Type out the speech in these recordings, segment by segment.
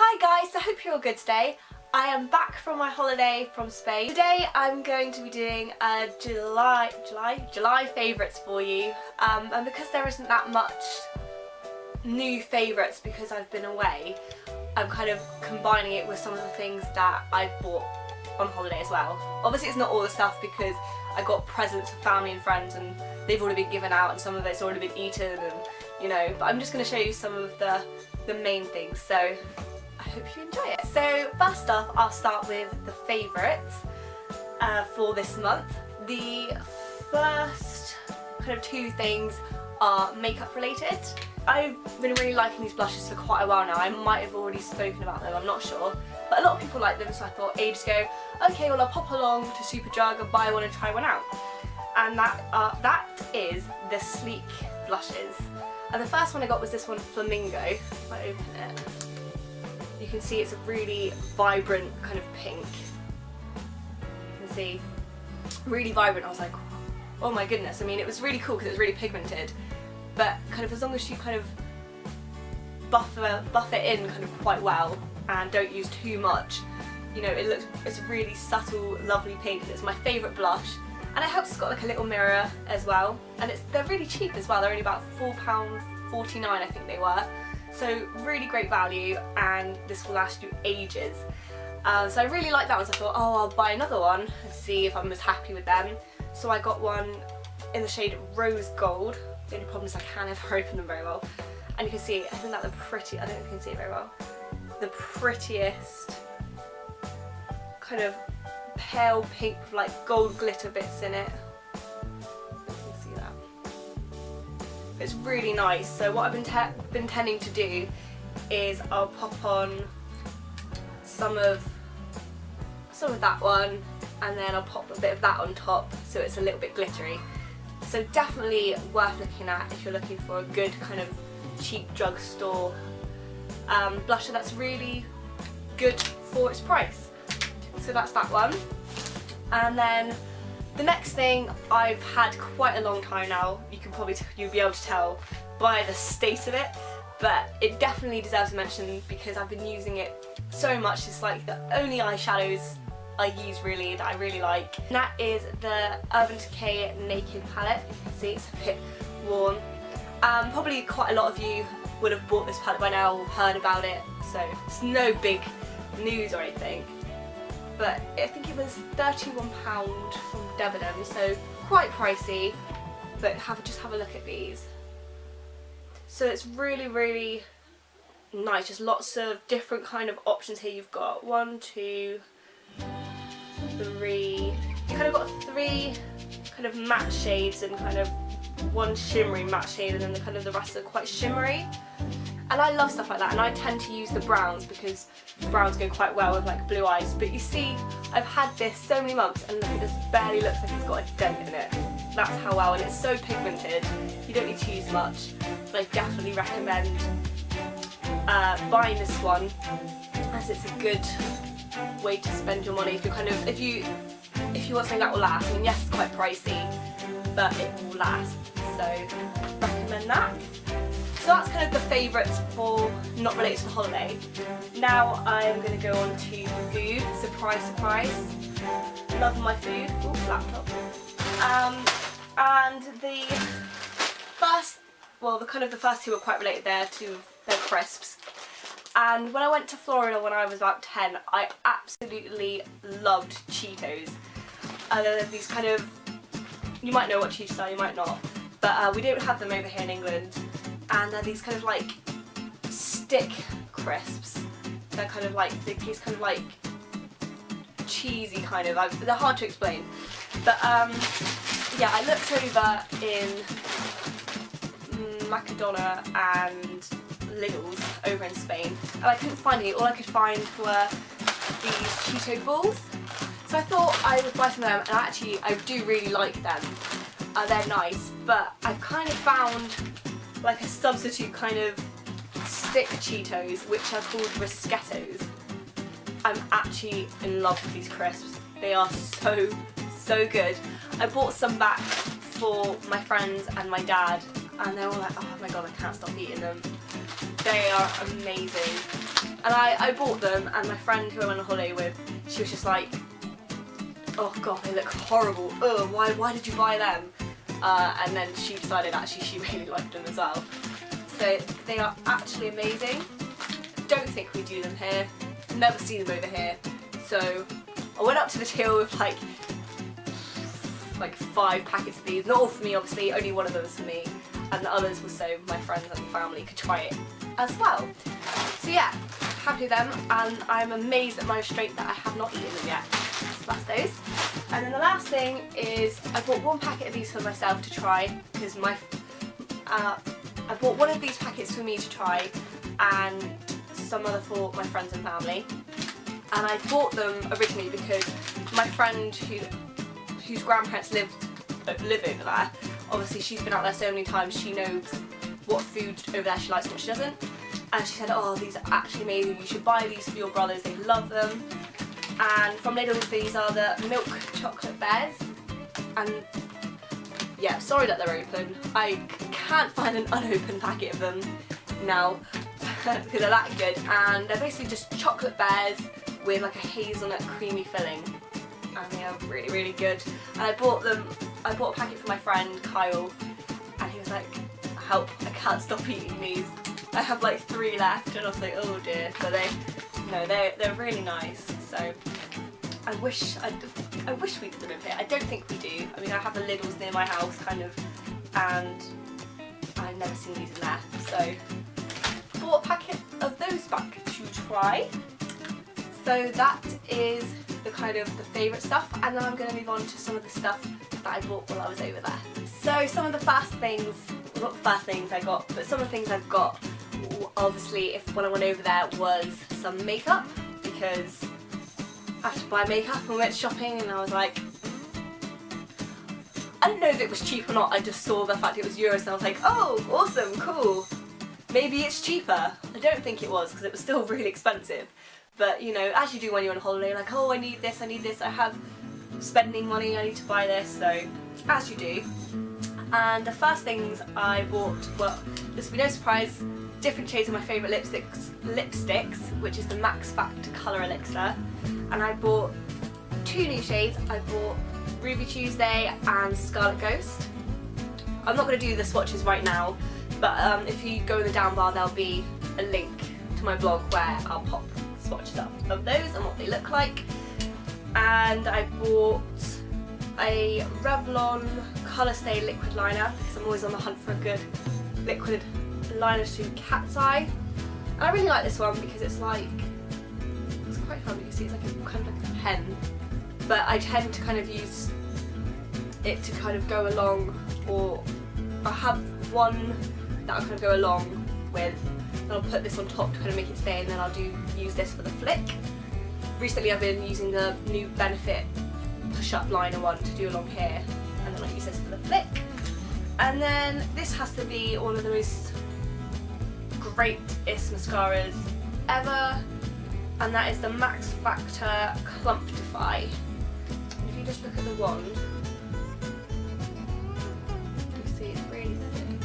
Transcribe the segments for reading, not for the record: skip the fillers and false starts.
Hi guys, I hope you're all good today. I am back from my holiday from Spain. Today I'm going to be doing a July favourites for you, and because there isn't that much new favourites because I've been away, I'm kind of combining it with some of the things that I've bought on holiday as well. Obviously it's not all the stuff because I got presents for family and friends and they've already been given out and some of it's already been eaten, and you know, but I'm just going to show you some of the main things, so I hope you enjoy it. So first off, I'll start with the favourites for this month. The first kind of two things are makeup related. I've been really liking these blushes for quite a while now. I might have already spoken about them, I'm not sure. But a lot of people like them, so I thought ages ago, okay, well I'll pop along to Superdrug and buy one and try one out. And that is the Sleek blushes. And the first one I got was this one, Flamingo. If I open it, you can see it's a really vibrant kind of pink. You can see, really vibrant. I was like, oh my goodness. I mean, it was really cool because it was really pigmented, but kind of as long as you kind of buff it in kind of quite well and don't use too much, you know, it's a really subtle, lovely pink. It's my favourite blush, and it helps. It's got like a little mirror as well, and they're really cheap as well. They're only about £4.49 I think they were. So really great value, and this will last you ages. So I really like that one, so I thought, oh, I'll buy another one and see if I'm as happy with them. So I got one in the shade Rose Gold. The only problem is I can't ever open them very well. And you can see, I think that's the pretty, I don't know if you can see it very well, the prettiest kind of pale pink with like gold glitter bits in it. It's really nice. So what I've been tending to do is I'll pop on some of that one, and then I'll pop a bit of that on top so it's a little bit glittery. So definitely worth looking at if you're looking for a good kind of cheap drugstore blusher that's really good for its price. So that's that one. And then the next thing I've had quite a long time now. You'll be able to tell by the state of it, but it definitely deserves a mention because I've been using it so much. It's like the only eyeshadows I use really that I really like. And that is the Urban Decay Naked palette. You can see it's a bit worn. Probably quite a lot of you would have bought this palette by now or heard about it, so it's no big news or anything. But I think it was £31 from Debenhams, so quite pricey, but just have a look at these. So it's really, really nice, just lots of different kind of options here. You've got 1, 2, 3, you kind of got 3 kind of matte shades and kind of 1 shimmery matte shade, and then the rest are quite shimmery. And I love stuff like that, and I tend to use the browns because browns go quite well with like blue eyes. But you see, I've had this so many months and look, it just barely looks like it's got a dent in it. That's how well, and it's so pigmented, you don't need to use much. But I definitely recommend buying this one, as it's a good way to spend your money if you want something that will last. I mean, yes, it's quite pricey, but it will last, so recommend that. So that's kind of the favourites for not related to the holiday. Now I'm going to go on to food. Surprise, surprise. Love my food. Ooh, laptop. And the first two are quite related there to their crisps. And when I went to Florida when I was about 10, I absolutely loved Cheetos. They're these kind of, you might know what Cheetos are, you might not, but we don't have them over here in England. And they're these kind of like stick crisps. They're kind of like, they taste kind of like cheesy kind of, they're hard to explain. But yeah, I looked over in Mercadona and Lidl's over in Spain, and I couldn't find any. All I could find were these Cheeto balls. So I thought I would buy some of them, and I do really like them. They're nice, but I've kind of found like a substitute kind of stick Cheetos, which are called Risquetos. I'm actually in love with these crisps. They are so good. I bought some back for my friends and my dad, and they're all like, oh my god, I can't stop eating them. They are amazing. And I bought them, and my friend who I went on holiday with, she was just like, oh god, they look horrible. Ugh, why did you buy them? And then she decided actually she really liked them as well. So they are actually amazing. Don't think we do them here. Never see them over here. So I went up to the till with like 5 packets of these. Not all for me, obviously. Only one of them was for me, and the others were so my friends and family could try it as well. So yeah, happy with them, and I'm amazed at my restraint that I have not eaten them yet. So that's those. And then the last thing is I bought 1 packet of these for myself to try, because I bought 1 of these packets for me to try and some other for my friends and family. And I bought them originally because my friend whose grandparents live over there, obviously she's been out there so many times, she knows what food over there she likes and what she doesn't. And she said, oh, these are actually amazing, you should buy these for your brothers, they love them. And from Lidl, these are the milk chocolate bears. And yeah, sorry that they're open. I can't find an unopened packet of them now because they're that good. And they're basically just chocolate bears with like a hazelnut creamy filling. And they are really, really good. And I bought a packet for my friend Kyle, and he was like, help, I can't stop eating these. I have like 3 left, and I was like, oh dear. But they're really nice. So I wish we did them in here. I don't think we do. I mean, I have the Lidls near my house, kind of, and I've never seen these in there. So bought a packet of those back to try. So that is the favourite stuff, and then I'm going to move on to some of the stuff that I bought while I was over there. So some of the first things, well, not the first things I got, but some of the things I've got, obviously, when I went over there, was some makeup, because I have to buy makeup, and we went shopping, and I was like, I didn't know if it was cheap or not. I just saw the fact it was euros, and I was like, oh, awesome, cool. Maybe it's cheaper. I don't think it was, because it was still really expensive. But, you know, as you do when you're on holiday, like, oh, I need this, I have spending money, I need to buy this, so, as you do. And the first things I bought were, this will be no surprise, different shades of my favourite lipsticks, which is the Max Factor Colour Elixir. And I bought 2 new shades. I bought Ruby Tuesday and Scarlet Ghost. I'm not going to do the swatches right now, but if you go in the down bar, there'll be a link to my blog where I'll pop swatches up of those and what they look like. And I bought a Revlon Colour Stay liquid liner, because I'm always on the hunt for a good liquid liner to cat's eye. And I really like this one because it's quite fun. You can see it's like a pen, but I tend to kind of use it to kind of go along, or I have one that I'll kind of go along with, and I'll put this on top to kind of make it stay, and then I'll use this for the flick. Recently I've been using the new Benefit push-up liner one to do along here, and then I use this for the flick. And then this has to be one of the most greatest mascaras ever, and that is the Max Factor Clumptify. And if you just look at the wand, you see it's really thin,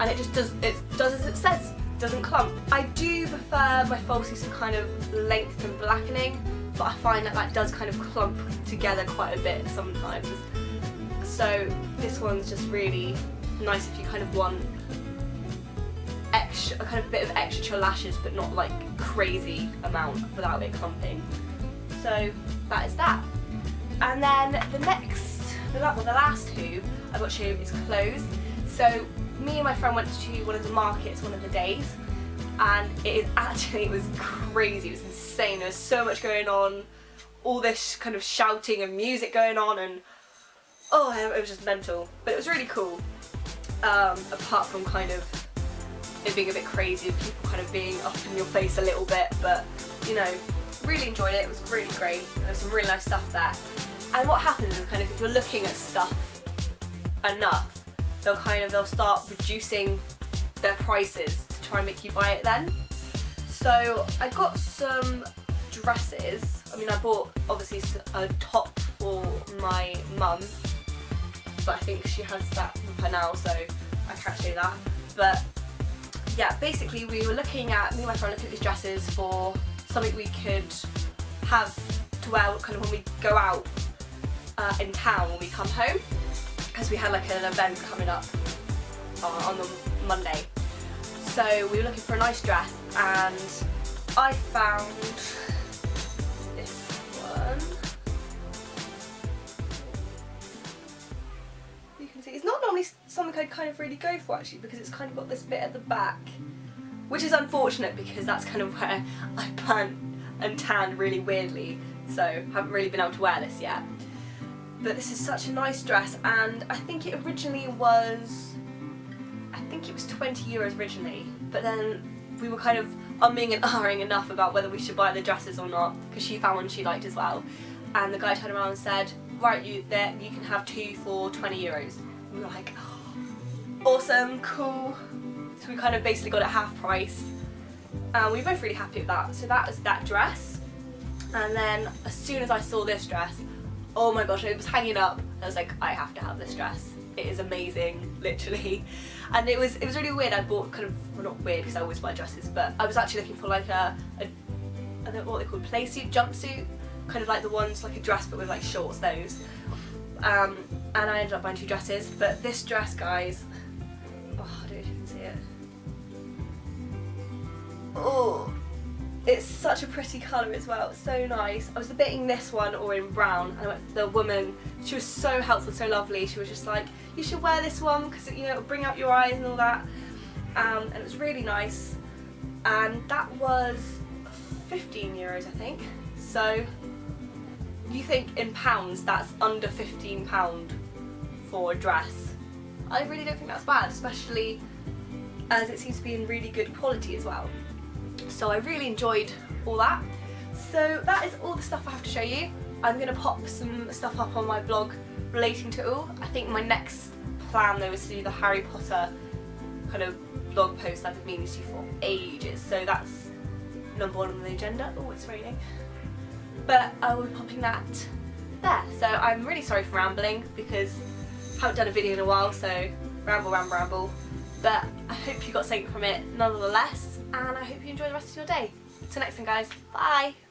and it just does as it says, doesn't clump. I do prefer my falsies for kind of length and blackening, but I find that does kind of clump together quite a bit sometimes. So this one's just really nice if you kind of want a kind of bit of extra to your lashes, but not like crazy amount without it clumping. So that is that. And then the last 2 I've got to show you is clothes. So me and my friend went to one of the markets one of the days, and it was crazy, it was insane. There was so much going on, all this kind of shouting and music going on, and oh, it was just mental. But it was really cool, apart from kind of it being a bit crazy and people kind of being up in your face a little bit, but you know, really enjoyed it. It was really great. There's some really nice stuff there. And what happens is kind of if you're looking at stuff enough, they'll start reducing their prices to try and make you buy it then. So I got some dresses. I mean, I bought obviously a top for my mum, but I think she has that with her now, so I can't show that. But yeah, basically me and my friend looked at these dresses for something we could have to wear kind of when we go out in town when we come home, because we had like an event coming up on the Monday. So we were looking for a nice dress, and I found this one. You can see it's not normally something I'd kind of really go for actually, because it's kind of got this bit at the back, which is unfortunate because that's kind of where I burnt and tanned really weirdly, so haven't really been able to wear this yet. But this is such a nice dress, and I think it originally was, I think it was €20 originally, but then we were kind of umming and ahhing enough about whether we should buy the dresses or not, because she found one she liked as well, and the guy turned around and said, right, you can have 2 for €20. And we were like, oh, awesome, cool. So we kind of basically got it half price, and we were both really happy with that. So that was that dress, and then as soon as I saw this dress, oh my gosh, it was hanging up. I was like, I have to have this dress. It is amazing, literally. And it was really weird. I bought kind of, well, not weird because I always buy dresses, but I was actually looking for like I don't know what they call, play suit, jumpsuit, kind of like the ones like a dress but with like shorts, those. And I ended up buying 2 dresses, but this dress, guys, oh, I don't know if you can see it. Oh, it's such a pretty colour as well, it's so nice. I was debating this one or in brown, and the woman, she was so helpful, so lovely. She was just like, you should wear this one because, you know, it'll bring out your eyes and all that. And it was really nice, and that was €15 I think. So you think in pounds that's under £15 for a dress. I really don't think that's bad, especially as it seems to be in really good quality as well. So I really enjoyed all that. So that is all the stuff I have to show you. I'm going to pop some stuff up on my blog relating to it all. I think my next plan though is to do the Harry Potter kind of blog post I've been meaning to do for ages. So that's number 1 on the agenda. Oh, it's raining. But I will be popping that there. So I'm really sorry for rambling because I haven't done a video in a while, so ramble. But I hope you got something from it nonetheless, and I hope you enjoy the rest of your day. Till next time, guys. Bye!